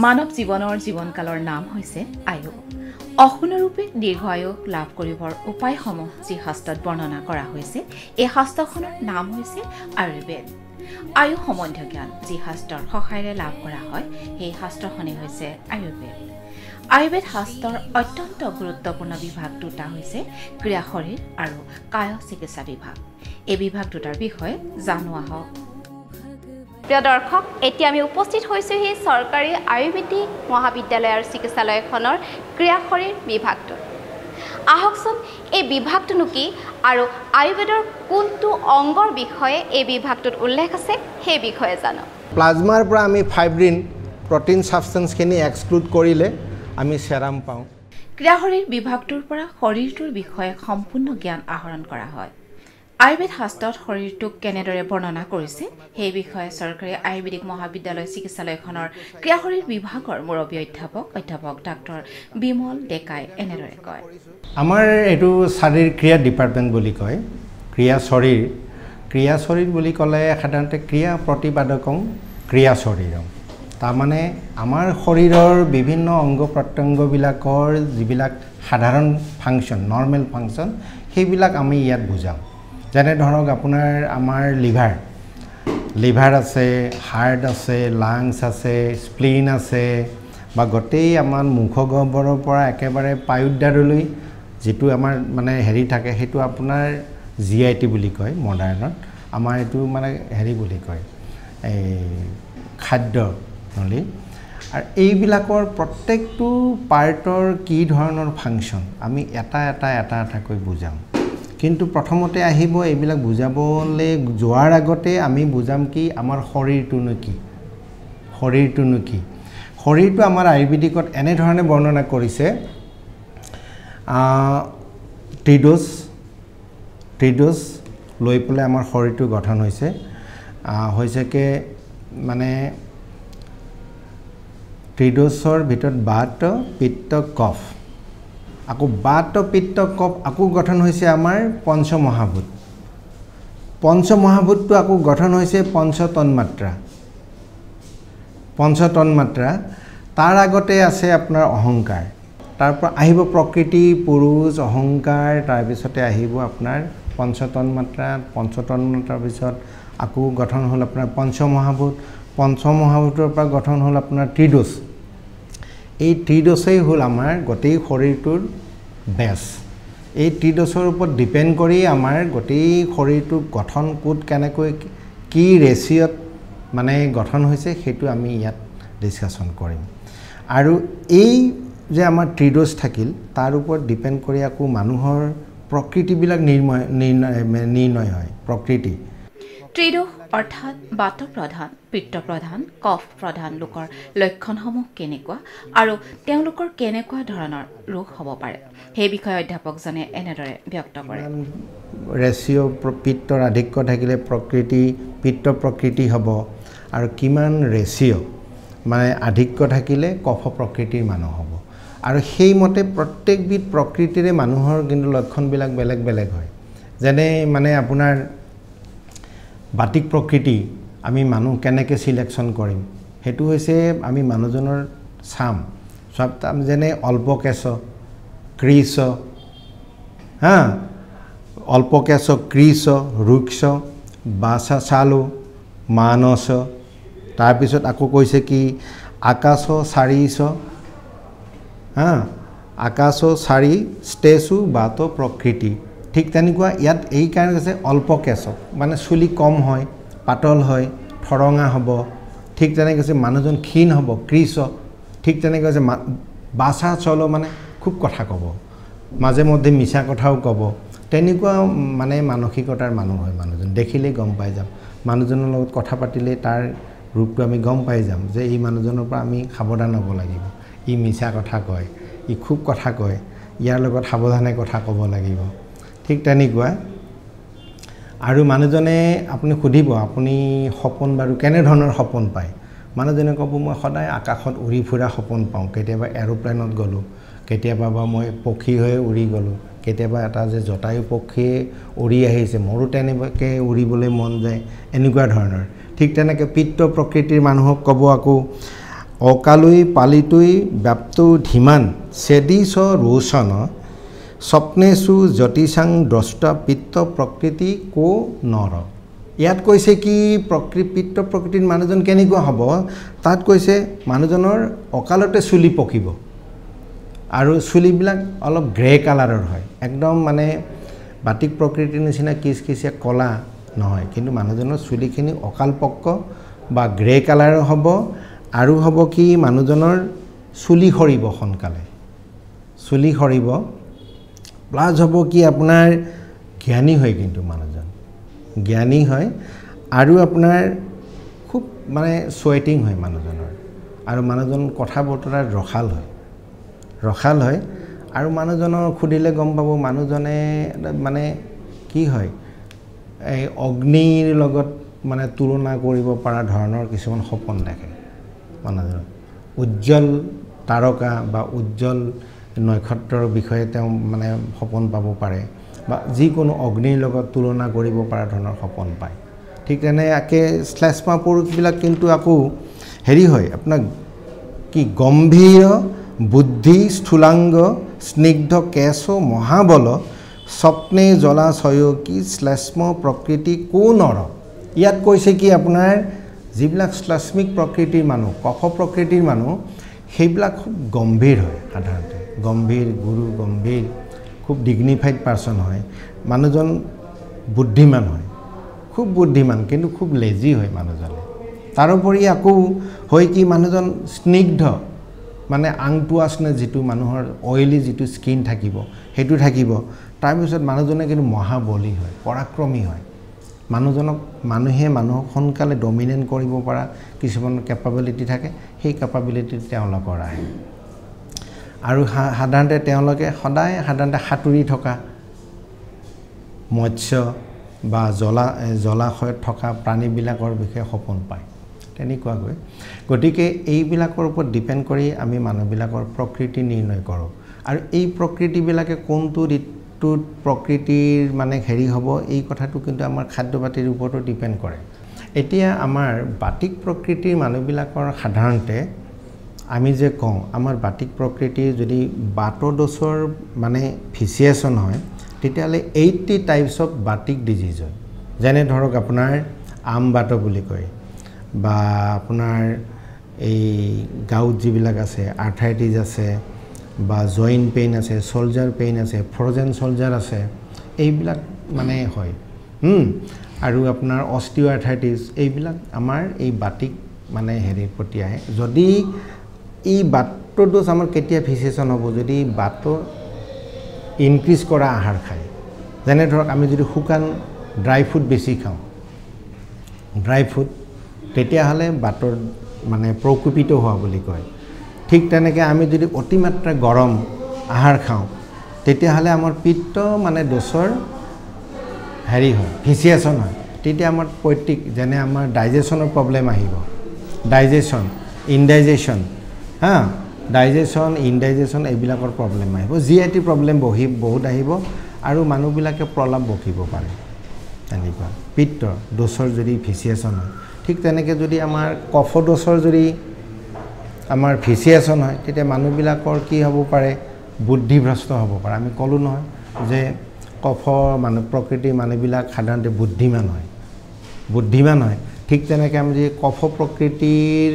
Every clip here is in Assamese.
মানৱ জীৱনৰ জীৱনকালৰ নাম হৈছে আয়ু। অসুনৰূপে দীৰ্ঘ আয়ু লাভ কৰিবৰ উপায়সমূহ যি শাস্ত্ৰত বৰ্ণনা কৰা হৈছে, এই শাস্ত্ৰখনৰ নাম হৈছে আয়ুৰ্বেদ। আয়ু সম্বন্ধীয় জ্ঞান যি শাস্ত্ৰৰ সহায়েৰে লাভ কৰা হয়, সেই শাস্ত্ৰখনেই হৈছে আয়ুৰ্বেদ। আয়ুৰ্বেদ শাস্ত্ৰৰ অত্যন্ত গুৰুত্বপূৰ্ণ বিভাগ দুটা হৈছে ক্ৰিয়া শৰীৰ আৰু কায় চিকিৎসা বিভাগ। এই বিভাগ দুটাৰ বিষয়ে জানো আহক। প্ৰিয় দৰ্শক, এতিয়া আমি উপস্থিত হৈছোহি চৰকাৰী আয়ুৰ্বেদিক মহাবিদ্যালয় আৰু চিকিৎসালয়খনৰ ক্ৰিয়া শৰীৰ বিভাগটোত। আহকচোন এই বিভাগটোনো কি আৰু আয়ুৰ্বেদৰ কোনটো অংগৰ বিষয়ে এই বিভাগটোত উল্লেখ আছে সেই বিষয়ে জানো। প্লাজমাৰ পৰা আমি ফাইব্ৰিন প্ৰটিন ছাবষ্টেন্সখিনি এক্সক্লুড কৰিলে আমি সেৰাম পাওঁ। ক্ৰিয়া শৰীৰ বিভাগটোৰ পৰা শৰীৰটোৰ বিষয়ে সম্পূৰ্ণ জ্ঞান আহৰণ কৰা হয়। আয়ুৰ্বেদ শাস্ত্ৰত শৰীৰটোক কেনেদৰে বৰ্ণনা কৰিছে সেই বিষয়ে চৰকাৰী আয়ুৰ্বেদিক মহাবিদ্যালয় চিকিৎসালয়খনৰ ক্ৰিয়া শৰীৰ বিভাগৰ মুৰব্বী অধ্যাপক ডাক্তৰ বিমল ডেকাই এনেদৰে কয়। আমাৰ এইটো শাৰীৰ ক্ৰিয়া ডিপাৰ্টমেণ্ট বুলি কয়। ক্ৰিয়া শৰীৰ বুলি ক'লে সাধাৰণতে ক্ৰিয়া প্ৰতিপাদকং ক্ৰিয়া শৰীৰম। তাৰমানে আমাৰ শৰীৰৰ বিভিন্ন অংগ প্ৰত্যংগবিলাকৰ যিবিলাক সাধাৰণ ফাংচন, নৰ্মেল ফাংচন, সেইবিলাক আমি ইয়াত বুজাওঁ। যেনে ধৰক আপোনাৰ আমাৰ লিভাৰ আছে, হাৰ্ট আছে, লাংছ আছে, স্প্লিন আছে, বা গোটেই আমাৰ মুখগহ্বৰৰ পৰা একেবাৰে পায়োদ্বাৰলৈ যিটো আমাৰ মানে হেৰি থাকে, সেইটো আপোনাৰ GIT বুলি কয় মডাৰ্ণত। আমাৰ এইটো মানে হেৰি বুলি কয়, এই খাদ্য নলী। আৰু এইবিলাকৰ প্ৰত্যেকটো পাৰ্টৰ কি ধৰণৰ ফাংচন আমি এটা এটাকৈ বুজাওঁ। কিন্তু প্ৰথমতে আহিব এইবিলাক বুজাবলৈ যোৱাৰ আগতে আমি বুজাম কি আমাৰ শৰীৰটোনো কি। শৰীৰটো আমাৰ আয়ুৰ্বেদিকত এনেধৰণে বৰ্ণনা কৰিছে, ত্ৰিদোষ লৈ পেলাই আমাৰ শৰীৰটো গঠন হৈছেকে মানে ত্ৰিদোষৰ ভিতৰত বাত, পিত্ত, কফ। আকৌ বাত, পিত্ত, কফ আকৌ গঠন হৈছে আমাৰ পঞ্চমহাভূত। পঞ্চমহাভূতটো আকৌ গঠন হৈছে পঞ্চতন্মাত্ৰা। তাৰ আগতে আছে আপোনাৰ অহংকাৰ। তাৰ পৰা আহিব প্ৰকৃতি, পুৰুষ, অহংকাৰ, তাৰপিছতে আহিব আপোনাৰ পঞ্চতন্মাত্ৰাৰ পিছত আকৌ গঠন হ'ল আপোনাৰ পঞ্চমহাভূতৰ পৰা গঠন হ'ল আপোনাৰ ত্ৰিদোষ। এই ত্ৰিদোষেই হ'ল আমাৰ গোটেই শৰীৰটোৰ বেছ। এই ত্ৰিদোষৰ ওপৰত ডিপেণ্ড কৰি আমাৰ গোটেই শৰীৰটোৰ গঠন ক'ত কেনেকৈ কি ৰেচিঅ'ত মানে গঠন হৈছে সেইটো আমি ইয়াত ডিছকাশ্যন কৰিম। আৰু এই যে আমাৰ ত্ৰিদোষ থাকিল, তাৰ ওপৰত ডিপেণ্ড কৰি আকৌ মানুহৰ প্ৰকৃতিবিলাক নিৰ্ণয় হয়। প্ৰকৃতি ত্ৰিদোষ অৰ্থাৎ বাত প্ৰধান, পিত্ত প্ৰধান, কফ প্ৰধান লোকৰ লক্ষণসমূহ কেনেকুৱা আৰু তেওঁলোকৰ কেনেকুৱা ধৰণৰ ৰোগ হ'ব পাৰে সেই বিষয়ে অধ্যাপকজনে এনেদৰে ব্যক্ত কৰে। ৰেচিঅ' পিত্তৰ আধিক্য থাকিলে পিত্ত প্ৰকৃতি হ'ব, আৰু কিমান ৰেচিঅ' মানে আধিক্য থাকিলে কফ প্ৰকৃতিৰ মানুহ হ'ব। আৰু সেইমতে প্ৰত্যেকবিধ প্ৰকৃতিৰে মানুহৰ কিন্তু লক্ষণবিলাক বেলেগ বেলেগ হয়। যেনে মানে আপোনাৰ বাতিক প্ৰকৃতি আমি মানুহ কেনেকৈ চিলেকশ্যন কৰিম, সেইটো হৈছে আমি মানুহজনৰ চাম। যেনে অল্পকেশ, কৃশ, ৰুক্ষ, চালু, মানস। তাৰপিছত আকৌ কৈছে কি আকাশ চাৰি ষ্টেচু বাত প্ৰকৃতি। ঠিক তেনেকুৱা ইয়াত এই কাৰণে কৈছে অল্পকেশ, মানে চুলি কম হয়, পাতল হয়, ঠৰঙা হ'ব। ঠিক তেনেকৈ কৈছে মানুহজন ক্ষীণ হ'ব, কৃশ। ঠিক তেনেকৈ কৈছে বাচা চল, মানে খুব কথা ক'ব, মাজে মধ্যে মিছা কথাও ক'ব। তেনেকুৱা মানে মানসিকতাৰ মানুহ হয় মানুহজন। দেখিলেই গম পাই যাম, মানুহজনৰ লগত কথা পাতিলেই তাৰ ৰূপটো আমি গম পাই যাম যে এই মানুহজনৰ পৰা আমি সাৱধান হ'ব লাগিব। ই মিছা কথা কয়, ই খুব কথা কয়, ইয়াৰ লগত সাৱধানে কথা ক'ব লাগিব। ঠিক তেনেকুৱা। আৰু মানুহজনে আপুনি সুধিব আপুনি সপোন বাৰু কেনেধৰণৰ সপোন পায়। মানুহজনে ক'ব মই সদায় আকাশত উৰি ফুৰা সপোন পাওঁ। কেতিয়াবা এৰোপ্লেনত গ'লোঁ, কেতিয়াবা বা মই পক্ষী হৈ উৰি গ'লোঁ, কেতিয়াবা এটা যে জটায়ু পক্ষীয়ে উৰি আহিছে, মোৰো তেনেকৈ উৰিবলৈ মন যায়, এনেকুৱা ধৰণৰ। ঠিক তেনেকৈ পিত্ত প্ৰকৃতিৰ মানুহক ক'ব আকৌ অকালুই পালিতুই ব্যাপ্ত ধীমান সেদিস ৰোশন স্বপ্নেশু জ্যোতিষাং দ্ৰষ্টা পিত্ত প্ৰকৃতি কো নৰ ইয়াত কৈছে কি পিত্ত প্ৰকৃতিৰ মানুহজন কেনেকুৱা হ'ব তাত কৈছে মানুহজনৰ অকালতে চুলি পকিব আৰু চুলিবিলাক অলপ গ্ৰে কালাৰৰ হয় একদম মানে বাটিক প্ৰকৃতিৰ নিচিনা কিচকিচিয়া কলা নহয় কিন্তু মানুহজনৰ চুলিখিনি অকালপক্ক বা গ্ৰে কালাৰৰ হ'ব আৰু হ'ব কি মানুহজনৰ চুলি সৰিব সোনকালে চুলি সৰিব প্লাস হ'ব কি আপোনাৰ জ্ঞানী হয় কিন্তু মানুহজন জ্ঞানী হয় আৰু আপোনাৰ খুব মানে সোয়েটিং হয় মানুহজনৰ আৰু মানুহজন কথা বতৰাত ৰখাল হয় আৰু মানুহজনৰ খুদিলে গম পাব মানুহজনে মানে কি হয় এই অগ্নিৰ লগত মানে তুলনা কৰিব পৰা ধৰণৰ কিছুমান সপোন দেখে মানুহজন উজ্জ্বল তাৰকা বা উজ্জ্বল নক্ষত্ৰৰ বিষয়ে তেওঁ মানে সপোন পাব পাৰে বা যিকোনো অগ্নিৰ লগত তুলনা কৰিব পৰা ধৰণৰ সপোন পায় ঠিক তেনে একে শ্লেষ্মা পুৰুষবিলাক কিন্তু আকৌ হেৰি হয় আপোনাৰ কি গম্ভীৰ বুদ্ধি স্থূলাংগ স্নিগ্ধ কেশ মহাবল স্বপ্নে জলাশয় কি শ্লেষ্ম প্ৰকৃতি কো নৰ ইয়াত কৈছে কি আপোনাৰ যিবিলাক শ্লেষ্মিক প্ৰকৃতিৰ মানুহ কফ প্ৰকৃতিৰ মানুহ সেইবিলাক খুব গম্ভীৰ হয় সাধাৰণতে গম্ভীৰ গুৰু গম্ভীৰ খুব ডিগনিফাইড পাৰ্সন হয় মানুহজন বুদ্ধিমান হয় খুব বুদ্ধিমান কিন্তু খুব লেজি হয় মানুহজনে তাৰোপৰি আকৌ হয় কি মানুহজন স্নিগ্ধ মানে আংটুৱাছনে যিটো মানুহৰ অইলি যিটো স্কিন থাকিব সেইটো থাকিব তাৰপিছত মানুহজনে কিন্তু মহাবলী হয় পৰাক্ৰমী হয় মানুহে মানুহক সোনকালে ডমিনেট কৰিব পৰা কিছুমান কেপাবিলিটি থাকে সেই কেপাবিলিটি তেওঁলোকৰ আহে আৰু সাধাৰণতে তেওঁলোকে সদায় সাঁতুৰি থকা মৎস্য বা জলাশয়ত থকা প্ৰাণীবিলাকৰ বিষয়ে সপোন পায় তেনেকুৱাকৈ গতিকে এইবিলাকৰ ওপৰত ডিপেণ্ড কৰি আমি মানুহবিলাকৰ প্ৰকৃতি নিৰ্ণয় কৰোঁ আৰু এই প্ৰকৃতিবিলাকে কোনটো ঋতুত প্ৰকৃতিৰ মানে হেৰি হ'ব এই কথাটো কিন্তু আমাৰ খাদ্যপাতিৰ ওপৰতো ডিপেণ্ড কৰে এতিয়া আমাৰ বাটিক প্ৰকৃতিৰ মানুহবিলাকৰ সাধাৰণতে আমি যে কওঁ আমাৰ বাটিক প্ৰকৃতিৰ যদি বাতদোষৰ মানে ভিচিয়েশ্যন হয় তেতিয়াহ'লে 80 টাইপছ অফ বাটিক ডিজিজ হয় যেনে ধৰক আপোনাৰ আমবাত বুলি কয় বা আপোনাৰ এই গাউট যিবিলাক আছে আৰ্থ্ৰাইটিছ আছে বা জইণ্ট পেইন আছে শোল্ডাৰ পেইন আছে ফ্ৰজেন শোল্ডাৰ আছে এইবিলাক মানে হয় আৰু আপোনাৰ অস্টিওআৰ্থ্ৰাইটিছ এইবিলাক আমাৰ এই বাটিক মানে হেৰিৰ প্ৰতি আহে যদি এই বাতডোজ আমাৰ কেতিয়া ভিচিয়েশ্যন হ'ব যদি বাত ইনক্ৰিজ কৰা আহাৰ খায় যেনে ধৰক আমি যদি শুকান ড্ৰাই ফুড বেছি খাওঁ ড্ৰাই ফুড তেতিয়াহ'লে বাতৰ মানে প্ৰকোপিত হোৱা বুলি কয় ঠিক তেনেকৈ আমি যদি অতিমাত্ৰা গৰম আহাৰ খাওঁ তেতিয়াহ'লে আমাৰ পিত্ত মানে দোষৰ হেৰি হয় ভিচিয়েশ্যন হয় তেতিয়া আমাৰ পৈত্ৰিক যেনে আমাৰ ডাইজেশ্যনৰ প্ৰব্লেম আহিব ডাইজেশ্যন ইনডাইজেশ্যন ডাইজেশ্যন ইনডাইজেশ্যন এইবিলাকৰ প্ৰব্লেম আহিব জিআইটি প্ৰব্লেম বহুত আহিব আৰু মানুহবিলাকে প্ৰলাপ বকিব পাৰে তেনেকুৱা পিত্ত দোষৰ যদি ভিচিয়েশ্যন হয় ঠিক তেনেকৈ যদি আমাৰ কফ দোষৰ যদি আমাৰ ভিচিয়েশ্যন হয় তেতিয়া মানুহবিলাকৰ কি হ'ব পাৰে বুদ্ধিভ্ৰষ্ট হ'ব পাৰে আমি ক'লোঁ নহয় যে কফ মানুহ প্ৰকৃতিৰ মানুহবিলাক সাধাৰণতে বুদ্ধিমান হয় ঠিক তেনেকৈ আমি যদি কফ প্ৰকৃতিৰ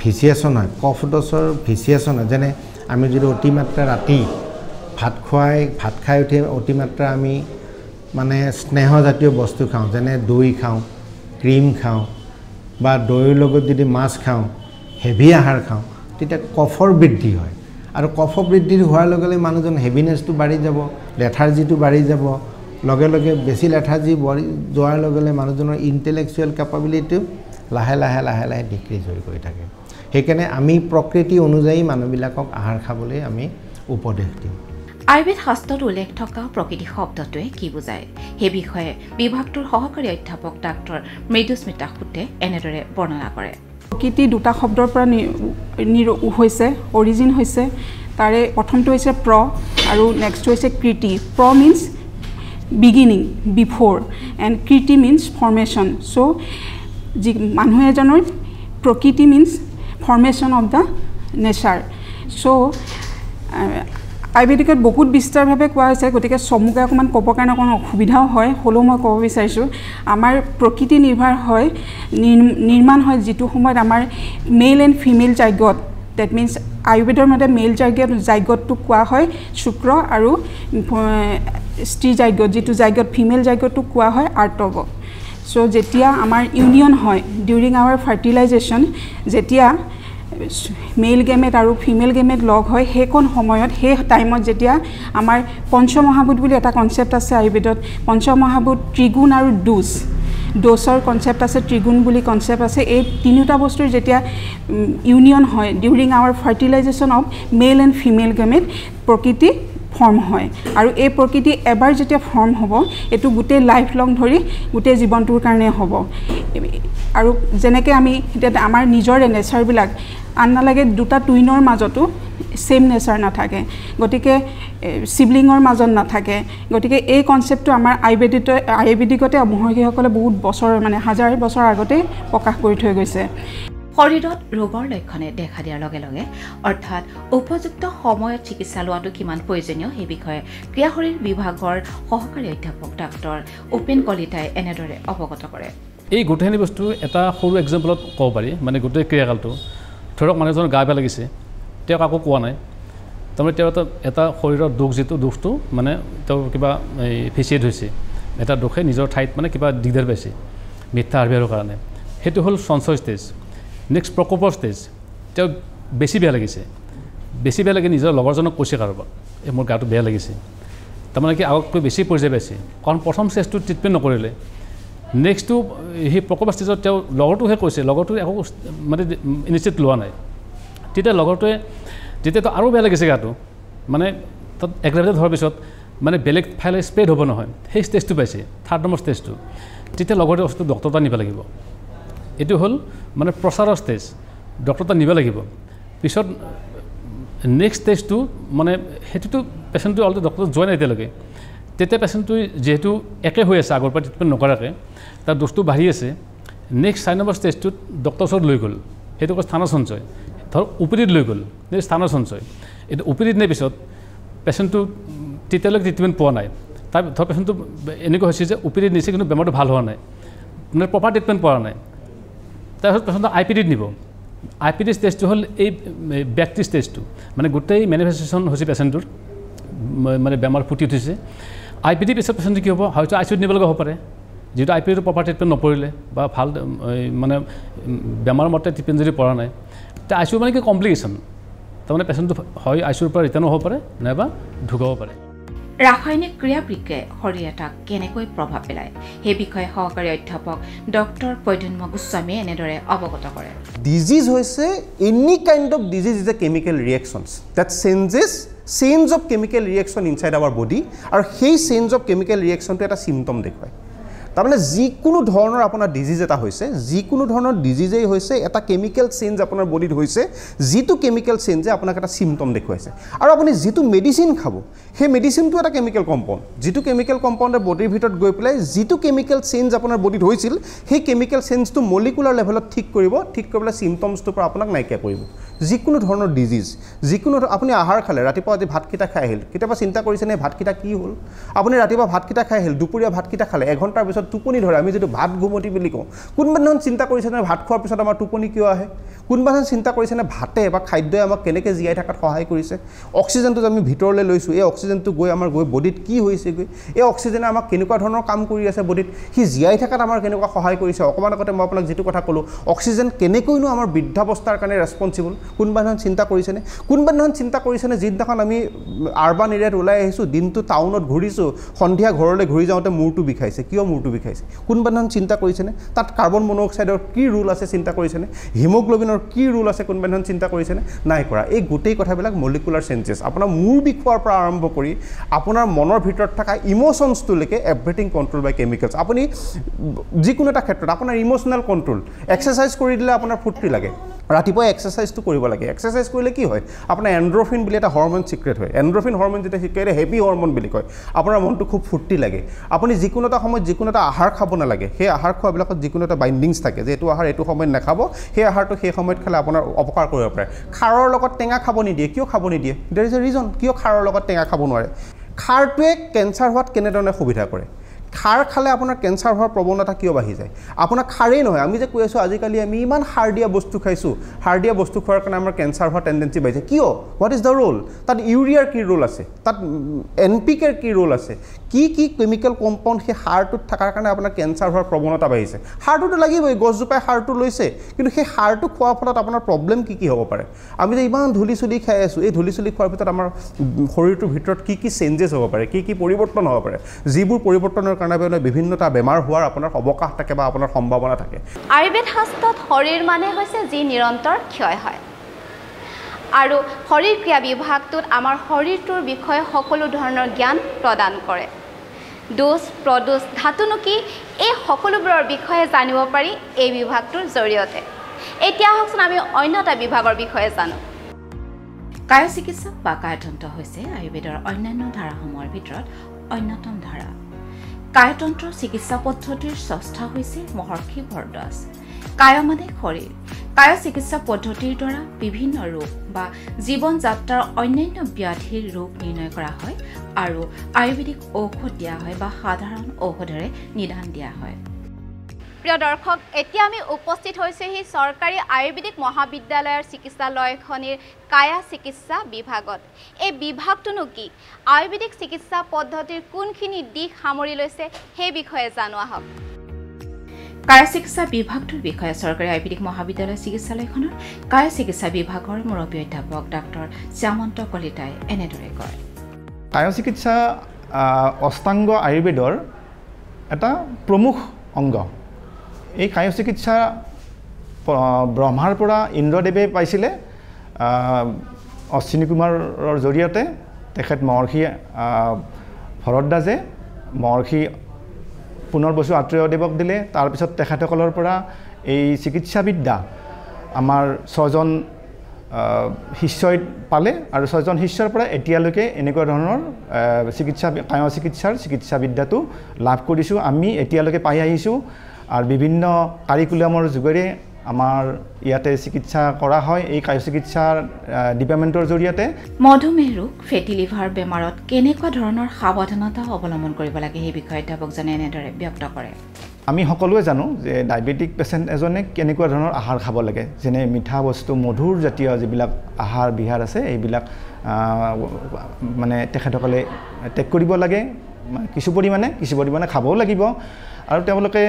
ভিচিয়েশ্যন হয় কফ দোষৰ ভিচিয়েশ্যন হয় যেনে আমি যদি অতিমাত্ৰা ৰাতি ভাত খাই উঠি অতিমাত্ৰা আমি মানে স্নেহজাতীয় বস্তু খাওঁ যেনে দৈ খাওঁ ক্ৰীম খাওঁ বা দৈৰ লগত যদি মাছ খাওঁ হেভি আহাৰ খাওঁ তেতিয়া কফৰ বৃদ্ধি হয় আৰু কফ বৃদ্ধি হোৱাৰ লগে লগে মানুহজন হেভিনেছটো বাঢ়ি যাব লেথাৰ্জিটো বাঢ়ি যাব লগে লগে বেছি লেথাৰ্জি যোৱাৰ লগে লগে মানুহজনৰ ইণ্টেলেকচুৱেল কেপাবিলিটিটো লাহে লাহে ডিক্ৰিজ হৈ গৈ থাকে সেইকাৰণে আমি প্ৰকৃতি অনুযায়ী মানুহবিলাকক আহাৰ খাবলৈ আমি উপদেশ দিওঁ আয়ুৰ্বেদ শাস্ত্ৰত উল্লেখ থকা প্ৰকৃতি শব্দটোৱে কি বুজায় সেই বিষয়ে বিভাগটোৰ সহকাৰী অধ্যাপক ডাক্তৰ মৃদুস্মিতা খুটে এনেদৰে বৰ্ণনা কৰে প্ৰকৃতি দুটা শব্দৰ পৰা হৈছে অৰিজিন হৈছে তাৰে প্ৰথমটো হৈছে প্ৰ আৰু নেক্সট হৈছে কৃতি প্ৰ মিন্স বিগিনিং বিফোৰ এণ্ড কৃতি মিন্স ফৰ্মেশ্যন চ' যি মানুহ এজনৰ প্ৰকৃতি means formation of the nature so' আয়ুৰ্বেদিকত বহুত বিস্তাৰভাৱে কোৱা হৈছে গতিকে চমুকৈ অকণমান ক'বৰ কাৰণে অকণমান অসুবিধাও হয় হ'লেও মই ক'ব বিচাৰিছোঁ আমাৰ প্ৰকৃতি নিৰ্ভৰ হয় নিৰ্মাণ হয় যিটো সময়ত আমাৰ মেল এণ্ড ফিমেল জাইগত ডেট মিনছ আয়ুৰ্বেদৰ মতে মেল জাইগতটোক কোৱা হয় শুক্ৰ আৰু স্ত্ৰী জাইগত যিটো জাইগত ফিমেল জাইগতটোক কোৱা হয় আৰ্তব চ' যেতিয়া আমাৰ ইউনিয়ন হয় ডিউৰিং আৱাৰ ফাৰ্টিলাইজেশ্যন যেতিয়া মেল গেমেট আৰু ফিমেল গেমেট লগ হয় সেইকণ সময়ত সেই টাইমত যেতিয়া আমাৰ পঞ্চমহাভূত বুলি এটা কনচেপ্ট আছে আয়ুৰ্বেদত পঞ্চমহাভূত ত্ৰিগুণ আৰু ডোছৰ কনচেপ্ট আছে ত্ৰিগুণ বুলি কনচেপ্ট আছে এই তিনিটা বস্তুৰ যেতিয়া ইউনিয়ন হয় during our fertilization of male and female gamete প্ৰকৃতি ফৰ্ম হয় আৰু এই প্ৰকৃতি এবাৰ যেতিয়া ফৰ্ম হ'ব এইটো গোটেই লাইফ লং ধৰি গোটেই জীৱনটোৰ কাৰণে হ'ব আৰু যেনেকৈ আমি এতিয়া আমাৰ নিজৰে নেচাৰবিলাক আন নালাগে দুটা টুইনৰ মাজতো ছেম নেচাৰ নাথাকে গতিকে চিবলিঙৰ মাজত নাথাকে গতিকে এই কনচেপ্টটো আমাৰ আয়ুৰ্বেদিকতে মহৰ্ষিসকলে বহুত বছৰ মানে হাজাৰ বছৰ আগতেই প্ৰকাশ কৰি থৈ গৈছে শৰীৰত ৰোগৰ লক্ষণে দেখা দিয়াৰ লগে লগে অৰ্থাৎ উপযুক্ত সময়ত চিকিৎসা লোৱাটো কিমান প্ৰয়োজনীয় সেই বিষয়ে ক্ৰিয়া শৰীৰ বিভাগৰ সহকাৰী অধ্যাপক ডাক্তৰ উপেন কলিতাই এনেদৰে অৱগত কৰে এই গোটেইখিনি বস্তু এটা সৰু এক্সাম্পলত ক'ব পাৰি মানে গোটেই ক্ৰিয়াকালটো ধৰক মানুহজনৰ গা বেয়া লাগিছে তেওঁক আকৌ কোৱা নাই তাৰমানে তেওঁ এটা শৰীৰৰ দুখ যিটো দুখটো মানে তেওঁৰ কিবা এই ফিচিয়েট হৈছে এটা দুখে নিজৰ ঠাইত মানে কিবা দিগদাৰ পাইছে মিথ্যা আৰবিয়াৰৰ কাৰণে সেইটো হ'ল সঞ্চয় ষ্টেজ নেক্সট প্ৰকোপৰ ষ্টেজ তেওঁ বেছি বেয়া লাগিছে বেছি বেয়া লাগি নিজৰ লগৰজনক কৈছে কাৰোবাক এই মোৰ গাটো বেয়া লাগিছে তাৰমানে কি আগতকৈ বেছি পৰ্যায় পাইছে কাৰণ প্ৰথম ষ্টেজটো ট্ৰিটমেণ্ট নকৰিলে নেক্সটটো সেই প্ৰকোপৰ ষ্টেজত তেওঁ লগৰটোহে কৈছে লগৰটোৱে একো মানে ইনিচিয়েটিভ লোৱা নাই তেতিয়া লগৰটোৱে যেতিয়াতো আৰু বেয়া লাগিছে গাটো মানে তাত এগ্ৰাভেটেড হোৱাৰ পিছত মানে বেলেগ ফালে স্প্ৰেড হ'ব নহয় সেই ষ্টেজটো পাইছে থাৰ্ড নম্বৰ ষ্টেজটো তেতিয়া লগৰটোৱে বস্তু ডক্টৰ তাত নিব লাগিব এইটো হ'ল মানে প্ৰচাৰৰ ষ্টেজ ডক্টৰ তাত নিব লাগিব পিছত নেক্সট ষ্টেজটো মানে সেইটোতো পেচেণ্টটো অলৰেডি ডক্টৰ যোৱা নাই এতিয়ালৈকে তেতিয়া পেচেণ্টটো যিহেতু একে হৈ আছে আগৰ পৰা ট্ৰিটমেণ্ট নকৰাকৈ তাৰ ড'জটো বাঢ়ি আছে নেক্সট 4 নম্বৰ ষ্টেজটোত ডক্টৰ ওচৰত লৈ গ'ল সেইটো কয় স্থানৰ সঞ্চয় ধৰক ওপিডিত লৈ গ'ল স্থানৰ সঞ্চয় এইটো ওপিডিত নিয়াৰ পিছত পেচেণ্টটো তেতিয়ালৈকে ট্ৰিটমেণ্ট পোৱা নাই তাৰ ধৰ পেচেণ্টটো এনেকুৱা হৈছে যে ওপিডিত নিছে কিন্তু বেমাৰটো ভাল হোৱা নাই মানে প্ৰপাৰ ট্ৰিটমেণ্ট পোৱা নাই তাৰপিছত পেচেণ্টক আই পি ডিত নিব আই পি ডি ষ্টেজটো হ'ল এই ব্যক্তি ষ্টেজটো মানে গোটেই মেনিফেষ্টেশ্যন হৈছে পেচেণ্টটোৰ মানে বেমাৰ ফুটি উঠিছে আই পি ডি পিছত পেচেণ্টটো কি হ'ব হয়তো আই চি ইউত নিব লগা হ'ব পাৰে যিটো আই পি ডিটো প্ৰপাৰ ট্ৰিটমেণ্ট নপৰিলে বা ভাল মানে বেমাৰৰ মতে ট্ৰিটমেণ্ট যদি পৰা নাই তেতিয়া আই চি ইউ মানে কি কমপ্লিকেশ্যন তাৰমানে পেচেণ্টটো হয় আই চি ইউৰ পৰা ৰিটাৰ্ণো হ'ব পাৰে নাইবা ঢুকাব পাৰে ৰাসায়নিক ক্ৰিয়া বিক্ৰিয়াই শৰীৰ এটাক কেনেকৈ প্ৰভাৱ পেলায় সেই বিষয়ে সহকাৰী অধ্যাপক ডক্টৰ পদ্মন্য গোস্বামীয়ে এনেদৰে অৱগত কৰে ডিজিজ হৈছে any kind of disease is a chemical reactions that change of chemical reaction inside our body আৰু সেই চেঞ্জ অফ কেমিকেল ৰিয়েকশ্যনটো এটা চিমটম দেখুৱায় তাৰমানে যিকোনো ধৰণৰ আপোনাৰ ডিজিজ এটা হৈছে যিকোনো ধৰণৰ ডিজিজেই হৈছে এটা কেমিকেল চেঞ্জ আপোনাৰ বডিত হৈছে যিটো কেমিকেল চেঞ্জে আপোনাক এটা চিমটম দেখুৱাইছে আৰু আপুনি যিটো মেডিচিন খাব সেই মেডিচিনটো এটা কেমিকেল কম্পাউণ্ড যিটো কেমিকেল কম্পাউণ্ডে বডিৰ ভিতৰত গৈ পেলাই যিটো কেমিকেল চেঞ্জ আপোনাৰ বডিত হৈছিল সেই কেমিকেল চেঞ্জটো মলিকুলাৰ লেভেলত ঠিক কৰি পেলাই চিমটমছটোৰ পৰা আপোনাক নাইকিয়া কৰিব যিকোনো ধৰণৰ ডিজিজ যিকোনো আপুনি আহাৰ খালে ৰাতিপুৱা আজি ভাতকেইটা খাই আহিল কেতিয়াবা চিন্তা কৰিছেনে ভাতকেইটা কি হ'ল আপুনি ৰাতিপুৱা ভাতকেইটা খাই আহিল দুপৰীয়া ভাতকেইটা খালে এঘণ্টাৰ পিছত টোপনি ধৰে আমি যেটো ভাত ঘুমটি বুলি কওঁ কোনবা দিন চিন্তা কৰিছেনে ভাত খোৱাৰ পিছত আমাৰ টোপনি কিয় আহে কোনবা দিন চিন্তা কৰিছেনে ভাতে বা খাদ্যই আমাক কেনেকৈ জীয়াই থকাত সহায় কৰিছে অক্সিজেনটো আমি ভিতৰলৈ লৈছোঁ এই অক্সিজেনটো গৈ আমাৰ বডিত কি হৈছেগৈ এই অক্সিজেনে আমাক কেনেকুৱা ধৰণৰ কাম কৰি আছে বডিত সি জীয়াই থকাত আমাৰ কেনেকুৱা সহায় কৰিছে অকণমান আগতে মই আপোনাক যিটো কথা ক'লোঁ অক্সিজেন কেনেকৈনো আমাৰ বৃদ্ধাৱস্থাৰ কাৰণে ৰেছপনচিবল কোনবা দিন চিন্তা কৰিছেনে যিদিনাখন আমি আৰবান এৰিয়াত ওলাই আহিছোঁ দিনটো টাউনত ঘূৰিছোঁ সন্ধিয়া ঘৰলৈ ঘূৰি যাওঁতে মূৰটো বিষাইছে কিয় মূৰটো বিষাইছে কোনবা দিন চিন্তা কৰিছেনে তাত কাৰ্বন মন'ক্সাইডৰ কি ৰুল আছে চিন্তা কৰিছেনে হিমোগ্ল'বিনৰ কি ৰুল আছে কোনবা দিন চিন্তা কৰিছেনে নাই কৰা এই গোটেই কথাবিলাক মলিকুলাৰ চেঞ্জেছ আপোনাৰ মূৰ বিষোৱাৰ পৰা আৰম্ভ কৰি আপোনাৰ মনৰ ভিতৰত থকা ইম'শ্যনছটোলৈকে এভৰিথিং কণ্ট্ৰল বাই কেমিকেলছ আপুনি যিকোনো এটা ক্ষেত্ৰত আপোনাৰ ইম'শ্যনেল কণ্ট্ৰল এক্সাৰচাইজ কৰি দিলে আপোনাৰ ফূৰ্তি লাগে ৰাতিপুৱা এক্সাৰচাইজটো কৰিব লাগে এক্সাৰচাইজ কৰিলে কি হয় আপোনাৰ এণ্ড্ৰফিন বুলি এটা হৰমন সিক্ৰেট হয় এণ্ড্ৰফিন হৰমন যেতিয়া সিক্ৰেট হেপী হৰমন বুলি কয় আপোনাৰ মনটো খুব ফূৰ্তি লাগে আপুনি যিকোনো এটা সময়ত যিকোনো এটা আহাৰ খাব নালাগে সেই আহাৰ খোৱাবিলাকত যিকোনো এটা বাইণ্ডিংছ থাকে যে এইটো আহাৰ এইটো সময়ত নাখাব সেই আহাৰটো সেই সময়ত খালে আপোনাৰ অপকাৰ কৰিব পাৰে খাৰৰ লগত টেঙা খাব নিদিয়ে কিয় খাব নিদিয়ে দেৰ ইজ এ ৰিজন কিয় খাৰৰ লগত টেঙা খাব নোৱাৰে খাৰটোৱে কেঞ্চাৰ হোৱাত কেনেধৰণে সুবিধা কৰে খাৰ খালে আপোনাৰ কেঞ্চাৰ হোৱাৰ প্ৰৱণতা কিয় বাঢ়ি যায় আপোনাৰ খাৰেই নহয় আমি যে কৈ আছোঁ আজিকালি আমি ইমান সাৰ দিয়া বস্তু খাইছোঁ সাৰ দিয়া বস্তু খোৱাৰ কাৰণে আমাৰ কেঞ্চাৰ হোৱাৰ টেণ্ডেঞ্চি বাঢ়িছে কিয় হোৱাট ইজ দ্য ৰোল তাত ইউৰিয়াৰ কি ৰোল আছে তাত NPKৰ কি ৰোল আছে কি কেমিকেল কম্পাউণ্ড সেই সাৰটোত থকাৰ কাৰণে আপোনাৰ কেঞ্চাৰ হোৱাৰ প্ৰৱণতা বাঢ়িছে সাৰটোতো লাগিবই গছজোপাই সাৰটো লৈছে কিন্তু সেই সাৰটো খোৱাৰ ফলত আপোনাৰ প্ৰব্লেম কি হ'ব পাৰে আমি যে ইমান ধূলি চুলি খাই আছোঁ এই ধূলি চুলি খোৱাৰ ভিতৰত আমাৰ শৰীৰটোৰ ভিতৰত কি চেঞ্জেছ হ'ব পাৰে কি পৰিৱৰ্তন হ'ব পাৰে যিবোৰ পৰিৱৰ্তনৰ কাৰণে বিভিন্নটা বেমাৰ হোৱাৰ আপোনাৰ অৱকাশ থাকে বা আপোনাৰ সম্ভাৱনা থাকে আয়ুৰ্বেদ শাস্ত্ৰত শৰীৰ মানে হৈছে যি নিৰন্তৰ ক্ষয় হয় আৰু শৰীৰ ক্ৰিয়া বিভাগটোত আমাৰ শৰীৰটোৰ বিষয়ে সকলো ধৰণৰ জ্ঞান প্ৰদান কৰে দোষ প্ৰদোষ ধাতুনো কি এই সকলোবোৰৰ বিষয়ে জানিব পাৰি এই বিভাগটোৰ জৰিয়তে এতিয়া আহকচোন আমি অন্য এটা বিভাগৰ বিষয়ে জানো কায় চিকিৎসক বা কায়তন্ত্ৰ হৈছে আয়ুৰ্বেদৰ অন্যান্য ধাৰাসমূহৰ ভিতৰত অন্যতম ধাৰা কায়তন্ত্ৰ চিকিৎসা পদ্ধতিৰ স্ৰষ্টা হৈছে মহৰ্ষি ভৰদ্বাজ কায় মানে শৰীৰ কায় চিকিৎসা পদ্ধতিৰ দ্বাৰা বিভিন্ন ৰোগ বা জীৱন যাত্ৰাৰ অন্যান্য ব্যাধিৰ ৰোগ নিৰ্ণয় কৰা হয় আৰু আয়ুৰ্বেদিক ঔষধ দিয়া হয় বা সাধাৰণ ঔষধেৰে নিদান দিয়া হয় প্ৰিয় দৰ্শক এতিয়া আমি উপস্থিত হৈছেহি চৰকাৰী আয়ুৰ্বেদিক মহাবিদ্যালয়ৰ চিকিৎসালয়খনিৰ কায়া চিকিৎসা বিভাগত এই বিভাগটোনো কি আয়ুৰ্বেদিক চিকিৎসা পদ্ধতিৰ কোনখিনি দিশ সামৰি লৈছে সেই বিষয়ে জানো আহক কায়া চিকিৎসা বিভাগটোৰ বিষয়ে চৰকাৰী আয়ুৰ্বেদিক মহাবিদ্যালয় চিকিৎসালয়খনৰ কায়া চিকিৎসা বিভাগৰ মুৰব্বী অধ্যাপক ডাক্তৰ শ্যামন্ত কলিতাই এনেদৰে কয় কায় চিকিৎসা অষ্টাংগ আয়ুৰ্বেদৰ এটা প্ৰমুখ অংগ এই কায় চিকিৎসা ব্ৰহ্মাৰ পৰা ইন্দ্ৰদেৱে পাইছিলে অশ্বিনী কুমাৰৰ জৰিয়তে তেখেত মহৰ্ষি ভৰদ্বাজে মহৰ্ষি পুনৰ্বসু আত্ৰেয়দেৱক দিলে তাৰপিছত তেখেতসকলৰ পৰা এই চিকিৎসাবিদ্যা আমাৰ 6জন শিষ্যই পালে আৰু 6জন শিষ্যৰ পৰা এতিয়ালৈকে এনেকুৱা ধৰণৰ কায় চিকিৎসাৰ চিকিৎসাবিদ্যাটো লাভ কৰিছোঁ আমি এতিয়ালৈকে পাই আহিছোঁ আৰু বিভিন্ন কাৰিকুলামৰ যোগেৰে আমাৰ ইয়াতে চিকিৎসা কৰা হয় এই কায় চিকিৎসাৰ ডিপাৰ্টমেণ্টৰ জৰিয়তে মধুমেহ ৰোগ ফেটি লিভাৰ বেমাৰত কেনেকুৱা ধৰণৰ সাৱধানতা অৱলম্বন কৰিব লাগে সেই বিষয়ে অধ্যাপকজনে এনেদৰে ব্যক্ত কৰে আমি সকলোৱে জানো যে ডায়েবেটিক পেচেণ্ট এজনে কেনেকুৱা ধৰণৰ আহাৰ খাব লাগে যেনে মিঠা বস্তু মধুৰ জাতীয় যিবিলাক আহাৰ বিহাৰ আছে এইবিলাক মানে তেখেতসকলে ত্যাগ কৰিব লাগে কিছু পৰিমাণে খাবও লাগিব আৰু তেওঁলোকে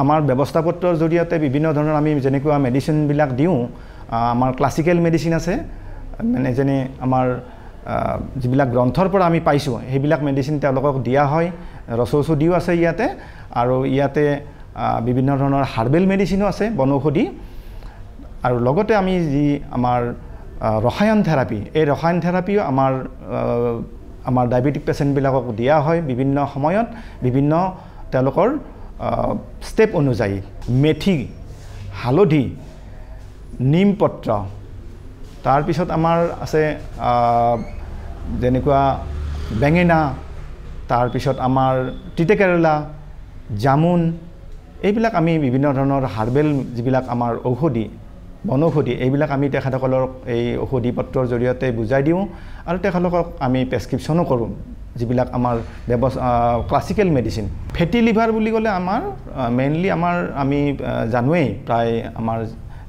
আমাৰ ব্যৱস্থাপত্ৰৰ জৰিয়তে বিভিন্ন ধৰণৰ আমি যেনেকুৱা মেডিচিনবিলাক দিওঁ আমাৰ ক্লাছিকেল মেডিচিন আছে মানে যেনে আমাৰ যিবিলাক গ্ৰন্থৰ পৰা আমি পাইছোঁ সেইবিলাক মেডিচিন তেওঁলোকক দিয়া হয় ৰসৌষধিও আছে ইয়াতে আৰু ইয়াতে বিভিন্ন ধৰণৰ হাৰ্বেল মেডিচিনো আছে বনৌষধি আৰু লগতে আমি যি আমাৰ ৰসায়ন থেৰাপি এই ৰসায়ন থেৰাপিও আমাৰ ডায়েবেটিক পেচেণ্টবিলাকক দিয়া হয় বিভিন্ন সময়ত বিভিন্ন তেওঁলোকৰ ষ্টেপ অনুযায়ী মেথি হালধি নিমপত্ৰ তাৰপিছত আমাৰ আছে যেনেকুৱা বেঙেনা তাৰপিছত আমাৰ তিতাকেৰেলা জামুন এইবিলাক আমি বিভিন্ন ধৰণৰ হাৰ্বেল যিবিলাক আমাৰ ঔষধি বনৌষধি এইবিলাক আমি তেখেতসকলক এই ঔষধি পত্ৰৰ জৰিয়তে বুজাই দিওঁ আৰু তেখেতলোকক আমি প্ৰেছক্ৰিপশ্যনো কৰোঁ যিবিলাক আমাৰ ক্লাছিকেল মেডিচিন ফেটি লিভাৰ বুলি ক'লে আমাৰ মেইনলি আমি জানোৱেই প্ৰায় আমাৰ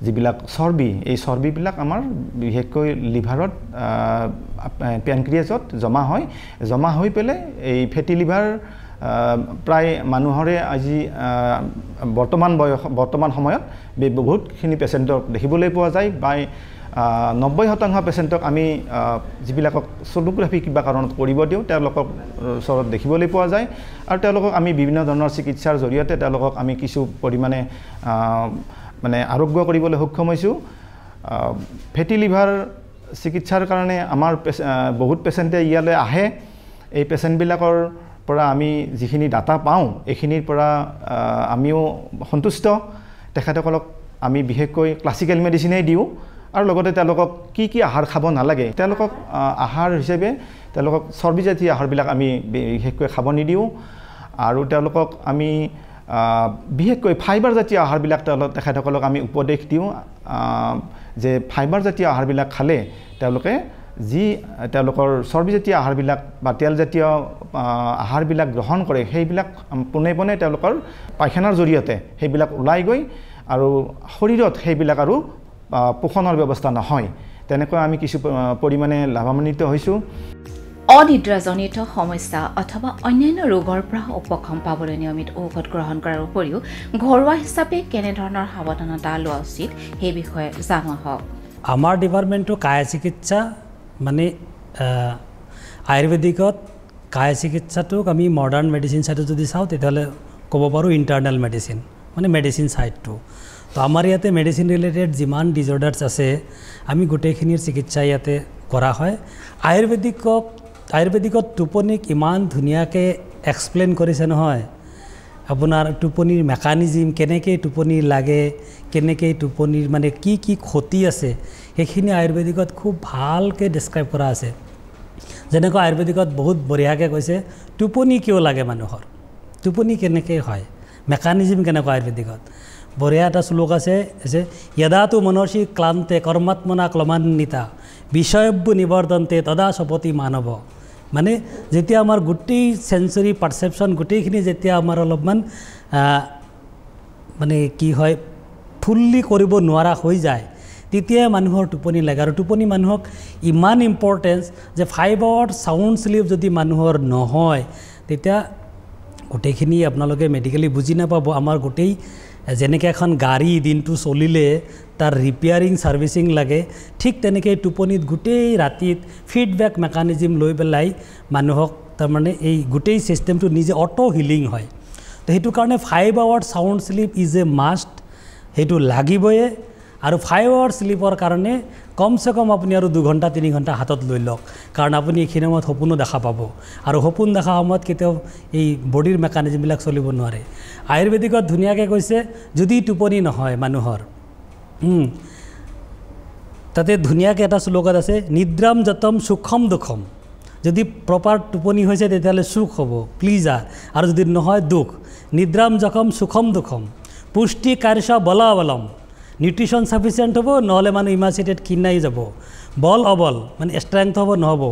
যিবিলাক চৰ্বি এই চৰ্বিবিলাক আমাৰ বিশেষকৈ লিভাৰত পেনক্ৰিয়াছত জমা হৈ পেলাই এই ফেটি লিভাৰ প্ৰায় মানুহৰে আজি বৰ্তমান সময়ত বহুতখিনি পেচেণ্টক দেখিবলৈ পোৱা যায় বা 90% পেচেণ্টক আমি যিবিলাকক ছ'নোগ্ৰাফি কিবা কাৰণত কৰিব দিওঁ তেওঁলোকক ওচৰত দেখিবলৈ পোৱা যায় আৰু তেওঁলোকক আমি বিভিন্ন ধৰণৰ চিকিৎসাৰ জৰিয়তে তেওঁলোকক আমি কিছু পৰিমাণে মানে আৰোগ্য কৰিবলৈ সক্ষম হৈছোঁ ফেটি লিভাৰ চিকিৎসাৰ কাৰণে আমাৰ বহুত পেচেণ্টে ইয়ালৈ আহে এই পেচেণ্টবিলাকৰ পৰা আমি যিখিনি ডাটা পাওঁ এইখিনিৰ পৰা আমিও সন্তুষ্ট তেখেতসকলক আমি বিশেষকৈ ক্লাছিকেল মেডিচিনেই দিওঁ আৰু লগতে তেওঁলোকক কি কি আহাৰ খাব নালাগে তেওঁলোকক আহাৰ হিচাপে তেওঁলোকক চৰ্বিজাতীয় আহাৰবিলাক আমি বিশেষকৈ খাব নিদিওঁ আৰু তেওঁলোকক আমি বিশেষকৈ ফাইবাৰ জাতীয় আহাৰবিলাক তেখেতসকলক আমি উপদেশ দিওঁ যে ফাইবাৰ জাতীয় আহাৰবিলাক খালে তেওঁলোকে যি তেওঁলোকৰ চৰ্বিজাতীয় আহাৰবিলাক বা তেলজাতীয় আহাৰবিলাক গ্ৰহণ কৰে সেইবিলাক পোনে পোনে তেওঁলোকৰ পায়খানাৰ জৰিয়তে সেইবিলাক ওলাই গৈ আৰু শৰীৰত সেইবিলাক আৰু পোষণৰ ব্যৱস্থা নহয় তেনেকৈ আমি কিছু পৰিমাণে লাভান্বিত হৈছোঁ অনিদ্ৰাজনিত সমস্যা অথবা অন্যান্য ৰোগৰ পৰা উপশম পাবলৈ নিয়মিত ঔষধ গ্ৰহণ কৰাৰ উপৰিও ঘৰুৱা হিচাপে কেনেধৰণৰ সাৱধানতা লোৱা উচিত সেই বিষয়ে জনোৱা হওক আমাৰ ডিপাৰ্টমেণ্টটো কায়া চিকিৎসা মানে আয়ুৰ্বেদিকত কায়া চিকিৎসাটোক আমি মডাৰ্ণ মেডিচিন চাইডত যদি চাওঁ তেতিয়াহ'লে ক'ব পাৰোঁ ইণ্টাৰনেল মেডিচিন মানে মেডিচিন চাইডটো তো আমাৰ ইয়াতে মেডিচিন ৰিলেটেড যিমান ডিজৰ্ডাৰ্ছ আছে আমি গোটেইখিনিৰ চিকিৎসা ইয়াতে কৰা হয় আয়ুৰ্বেদিকত টোপনিক ইমান ধুনীয়াকৈ এক্সপ্লেইন কৰিছে নহয় আপোনাৰ টোপনিৰ মেকানিজিম কেনেকৈ টোপনি লাগে কেনেকৈ টোপনিৰ মানে কি কি ক্ষতি আছে সেইখিনি আয়ুৰ্বেদিকত খুব ভালকৈ ডেছক্ৰাইব কৰা আছে যেনেকৈ আয়ুৰ্বেদিকত বহুত বঢ়িয়াকৈ কৈছে টোপনি কিয় লাগে মানুহৰ টোপনি কেনেকৈ হয় মেকানিজিম কেনেকুৱা আয়ুৰ্বেদিকত বঢ়িয়া এটা শ্লোক আছে যে য়দাতু মনসি ক্লান্তে কৰ্মাত্মনা ক্লমান্বিতা বিষয়ব্য নিবৰ্ধন্তে তদা সপতি মানৱ মানে যেতিয়া আমাৰ গোটেই সেন্সৰি পাৰচেপশ্যন গোটেইখিনি যেতিয়া আমাৰ অলপমান মানে কি হয় ফুল্লি কৰিব নোৱাৰা হৈ যায় তেতিয়াই মানুহৰ টোপনি লাগে আৰু টোপনি মানুহক ইমান ইম্পৰ্টেঞ্চ যে 5 আৱাৰ সাউণ্ড স্লিপ যদি মানুহৰ নহয় তেতিয়া গোটেইখিনি আপোনালোকে মেডিকেলি বুজি নাপাব আমাৰ গোটেই যেনেকৈ এখন গাড়ী দিনটো চলিলে তাৰ ৰিপেয়াৰিং সাৰ্ভিচিং লাগে ঠিক তেনেকৈ টোপনিত গোটেই ৰাতিত ফিডবেক মেকানিজিম লৈ পেলাই মানুহক তাৰমানে এই গোটেই চিষ্টেমটো নিজে অটো হিলিং হয় তো সেইটো কাৰণে 5 our sound sleep is a must সেইটো লাগিবয়ে আৰু 5 আৱাৰ স্লিপৰ কাৰণে কমসে কম আপুনি আৰু 2 ঘণ্টা 3 ঘণ্টা হাতত লৈ লওক কাৰণ আপুনি এইখিনি সময়ত সপোনো দেখা পাব আৰু সপোন দেখা সময়ত কেতিয়াও এই বডিৰ মেকানিজমবিলাক চলিব নোৱাৰে আয়ুৰ্বেদিকত ধুনীয়াকৈ কৈছে যদি টোপনি নহয় মানুহৰ তাতে ধুনীয়াকৈ এটা শ্লোকত আছে নিদ্ৰাম যতম সুখম দুখম যদি প্ৰপাৰ টোপনি হৈছে তেতিয়াহ'লে সুখ হ'ব প্লিজাৰ আৰু যদি নহয় দুখ নিদ্ৰাম যকম সুখম দুখম পুষ্টি কাৰ্য বলাবলম নিউট্ৰিশ্যন সাফিচিয়েণ্ট হ'ব নহ'লে মানুহ ইমাচিটেড ক্ষীণাই যাব বল অবল মানে ষ্ট্ৰেংথ হ'ব নহ'ব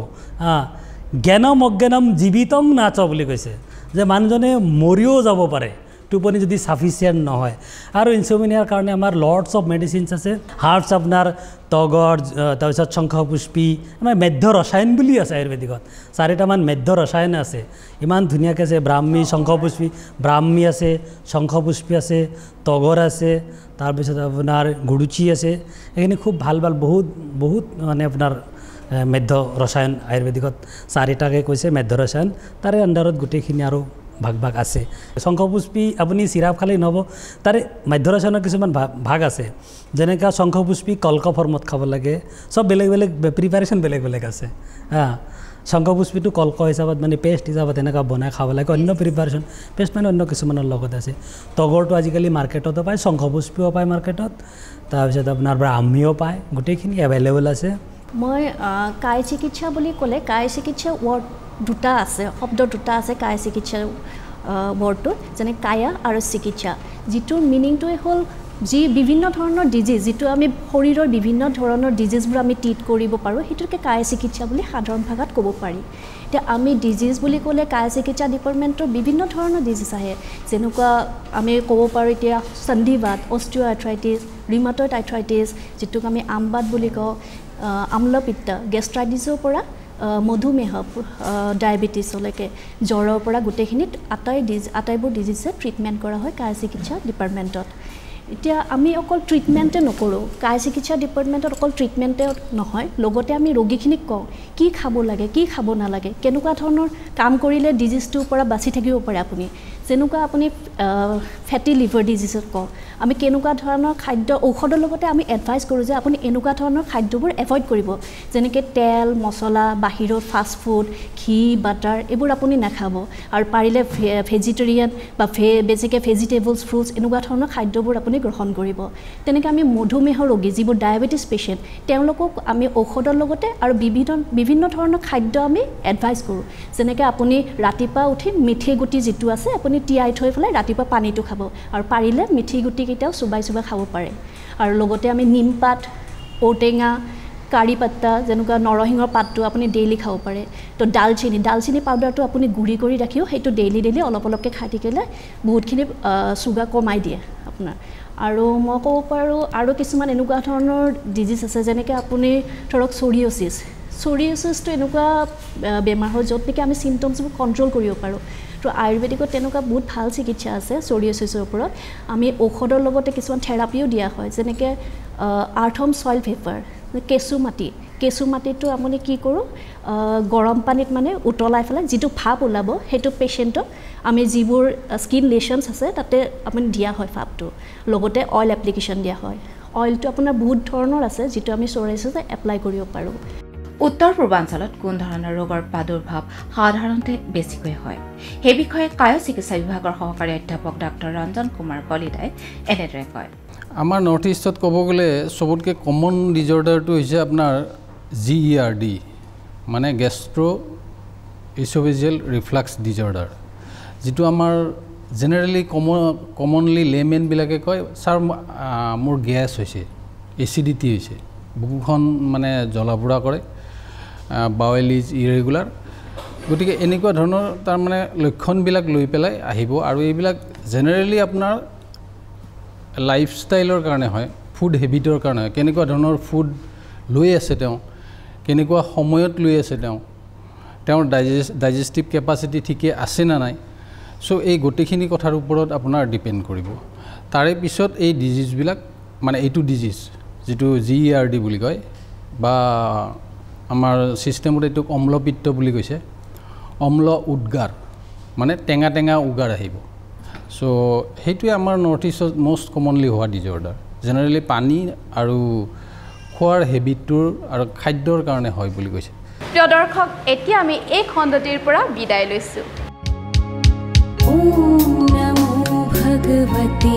জ্ঞানম অজ্ঞানম জীৱিতম নাচ বুলি কৈছে যে মানুহজনে মৰিও যাব পাৰে টোপনি যদি সাফিচিয়েণ্ট নহয় আৰু ইনচোমিনিয়াৰ কাৰণে আমাৰ লৰ্ডছ অফ মেডিচিনছ আছে হাৰ্বছ আপোনাৰ তগৰ তাৰপিছত শংখপুষ্পী আমাৰ মেধ্য ৰসায়ন বুলি আছে আয়ুৰ্বেদিকত 4টামান মেধ্য ৰসায়ন আছে ইমান ধুনীয়াকৈ আছে ব্ৰাহ্মী শংখপুষ্পী ব্ৰাহ্মী আছে শংখপুষ্পী আছে তগৰ আছে তাৰপিছত আপোনাৰ গুৰুচি আছে এইখিনি খুব ভাল ভাল বহুত মানে আপোনাৰ মেধ্য ৰসায়ন আয়ুৰ্বেদিকত 4টাকৈ কৈছে মেধ্য ৰসায়ন তাৰে আণ্ডাৰত গোটেইখিনি আৰু ভাগ আছে শংখপুষ্পী আপুনি চিৰাপ খালেই নহ'ব তাৰে মাধ্য ৰসায়নৰ কিছুমান ভাগ আছে যেনেকৈ শংখপুষ্পী কল্ক ফৰ্মত খাব লাগে চব বেলেগ বেলেগ প্ৰিপাৰেশ্যন বেলেগ বেলেগ আছে শংখপুষ্পীটো কল্ক হিচাপত মানে পেষ্ট হিচাপত এনেকুৱা বনাই খাব লাগে অন্য প্ৰিপাৰেশ্যন পেষ্ট মানে অন্য কিছুমানৰ লগত আছে তগৰটো আজিকালি মাৰ্কেটতো পায় শংখপুষ্পীও পায় মাৰ্কেটত তাৰপিছত আপোনাৰ ব্ৰাহ্মীও পায় গোটেইখিনি এভেইলেবল আছে মই কায় চিকিৎসা বুলি ক'লে কায় চিকিৎসা ৱৰ্ড দুটা আছে শব্দ দুটা আছে কায় চিকিৎসা ৱৰ্ডটো যেনে কায়া আৰু চিকিৎসা যিটোৰ মিনিংটোৱে হ'ল যি বিভিন্ন ধৰণৰ ডিজিজ যিটো আমি শৰীৰৰ বিভিন্ন ধৰণৰ ডিজিজবোৰ আমি ট্ৰিট কৰিব পাৰোঁ সেইটোকে কায় চিকিৎসা বুলি সাধাৰণ ভাষাত ক'ব পাৰি এতিয়া আমি ডিজিজ বুলি ক'লে কায় চিকিৎসা ডিপাৰ্টমেণ্টৰ বিভিন্ন ধৰণৰ ডিজিজ আহে যেনেকুৱা আমি ক'ব পাৰোঁ এতিয়া সন্ধিবাত অষ্টিঅ'আৰ্থ্ৰাইটিছ ৰিমাটইড আৰ্থ্ৰাইটিছ যিটোক আমি আমবাত বুলি কওঁ আমলপিত্ত গেষ্ট্ৰাইটিছৰ পৰা মধুমেহ ডায়েবেটিছলৈকে জ্বৰৰ পৰা গোটেইখিনিত আটাইবোৰ ডিজিজে ট্ৰিটমেণ্ট কৰা হয় কায় চিকিৎসা ডিপাৰ্টমেণ্টত এতিয়া আমি অকল ট্ৰিটমেণ্টে নকৰোঁ কায় চিকিৎসা ডিপাৰ্টমেণ্টত অকল ট্ৰিটমেণ্টে নহয় লগতে আমি ৰোগীখিনিক কওঁ কি খাব লাগে কি খাব নালাগে কেনেকুৱা ধৰণৰ কাম কৰিলে ডিজিজটোৰ পৰা বাচি থাকিব পাৰে আপুনি যেনেকুৱা আপুনি ফেটি লিভাৰ ডিজিজত কওঁ আমি কেনেকুৱা ধৰণৰ খাদ্য ঔষধৰ লগতে আমি এডভাইচ কৰোঁ যে আপুনি এনেকুৱা ধৰণৰ খাদ্যবোৰ এভইড কৰিব যেনেকৈ তেল মছলা বাহিৰৰ ফাষ্ট ফুড ঘি বাটাৰ এইবোৰ আপুনি নাখাব আৰু পাৰিলে ভেজিটেৰিয়ান বা বেছিকৈ ভেজিটেবলছ ফ্ৰুটছ এনেকুৱা ধৰণৰ খাদ্যবোৰ আপুনি গ্ৰহণ কৰিব তেনেকৈ আমি মধুমেহ ৰোগী যিবোৰ ডায়েবেটিছ পেচেণ্ট তেওঁলোকক আমি ঔষধৰ লগতে আৰু বিভিন্ন ধৰণৰ খাদ্য আমি এডভাইচ কৰোঁ যেনেকৈ আপুনি ৰাতিপুৱা উঠি মিঠি গুটি যিটো আছে আপুনি তিয়াই থৈ পেলাই ৰাতিপুৱা পানীটো খাব আৰু পাৰিলে মিঠি গুটিকেইটাও চুবাই খাব পাৰে আৰু লগতে আমি নিমপাত ঔটেঙা কাৰি পাত্তা যেনেকুৱা নৰসিংহৰ পাতটো আপুনি ডেইলি খাব পাৰে তো ডালচিনি পাউডাৰটো আপুনি গুড়ি কৰি ৰাখিও সেইটো ডেইলি অলপ অলপকৈ খাই থাকিলে বহুতখিনি চুগাৰ কমাই দিয়ে আপোনাৰ আৰু মই ক'ব পাৰোঁ আৰু কিছুমান এনেকুৱা ধৰণৰ ডিজিজ আছে যেনেকৈ আপুনি ধৰক চৰিয়চিছটো এনেকুৱা বেমাৰ হয় য'ত নেকি আমি চিমটমছবোৰ কণ্ট্ৰল কৰিব পাৰোঁ তো আয়ুৰ্বেদিকত তেনেকুৱা বহুত ভাল চিকিৎসা আছে চৰিয়চিছৰ ওপৰত আমি ঔষধৰ লগতে কিছুমান থেৰাপিও দিয়া হয় যেনেকৈ আৰ্থম চইল ভেপাৰ কেঁচু মাটিটো আপুনি কি কৰোঁ গৰম পানীত মানে উতলাই পেলাই যিটো ভাপ ওলাব সেইটো পেচেণ্টক আমি যিবোৰ স্কিন লেশ্যনছ আছে তাতে আপুনি দিয়া হয় ভাপটো লগতে অইল এপ্লিকেশ্যন দিয়া হয় অইলটো আপোনাৰ বহুত ধৰণৰ আছে যিটো আমি চৰিয়চিছত এপ্লাই কৰিব পাৰোঁ উত্তৰ পূৰ্বাঞ্চলত কোন ধৰণৰ ৰোগৰ প্ৰাদুৰ্ভাৱ সাধাৰণতে বেছিকৈ হয় সেই বিষয়ে কায় চিকিৎসা বিভাগৰ সহকাৰী অধ্যাপক ডাক্তৰ ৰঞ্জন কুমাৰ কলিতাই এনেদৰে কয় আমাৰ নৰ্থ ইষ্টত ক'ব গ'লে চবতকৈ কমন ডিজৰ্ডাৰটো হৈছে আপোনাৰ GERD মানে গেষ্ট্ৰ' ইছ'ফেজিয়েল ৰিফ্লাক্স ডিজৰ্ডাৰ যিটো আমাৰ জেনেৰেলি কমনলি লেমেনবিলাকে কয় ছাৰ মোৰ গেছ হৈছে এচিডিটি হৈছে বুকুখন মানে জ্বলা পোৰা কৰে বাৱেল ইজ ইৰেগুলাৰ গতিকে এনেকুৱা ধৰণৰ তাৰমানে লক্ষণবিলাক লৈ পেলাই আহিব আৰু এইবিলাক জেনেৰেলি আপোনাৰ লাইফষ্টাইলৰ কাৰণে হয় ফুড হেবিটৰ কাৰণে হয় কেনেকুৱা ধৰণৰ ফুড লৈ আছে তেওঁ কেনেকুৱা সময়ত লৈ আছে তেওঁৰ ডাইজেষ্টিভ কেপাচিটি ঠিকে আছে নে নাই চ' এই গোটেইখিনি কথাৰ ওপৰত আপোনাৰ ডিপেণ্ড কৰিব তাৰে পিছত এই ডিজিজবিলাক মানে এইটো ডিজিজ যিটো GERD বুলি কয় বা আমাৰ ছিষ্টেমত এইটোক অম্লপিত্ত বুলি কৈছে অম্ল উদ্গাৰ মানে টেঙা উগাৰ আহিব চ' সেইটোৱে আমাৰ নৰ্থ ইষ্টত মষ্ট কমনলি হোৱা ডিজৰ্ডাৰ জেনেৰেলি পানী আৰু খোৱাৰ হেবিটটোৰ আৰু খাদ্যৰ কাৰণে হয় বুলি কৈছে প্ৰিয় দৰ্শক এতিয়া আমি এই খণ্ডটিৰ পৰা বিদায় লৈছোঁ ওম নমো ভগৱতী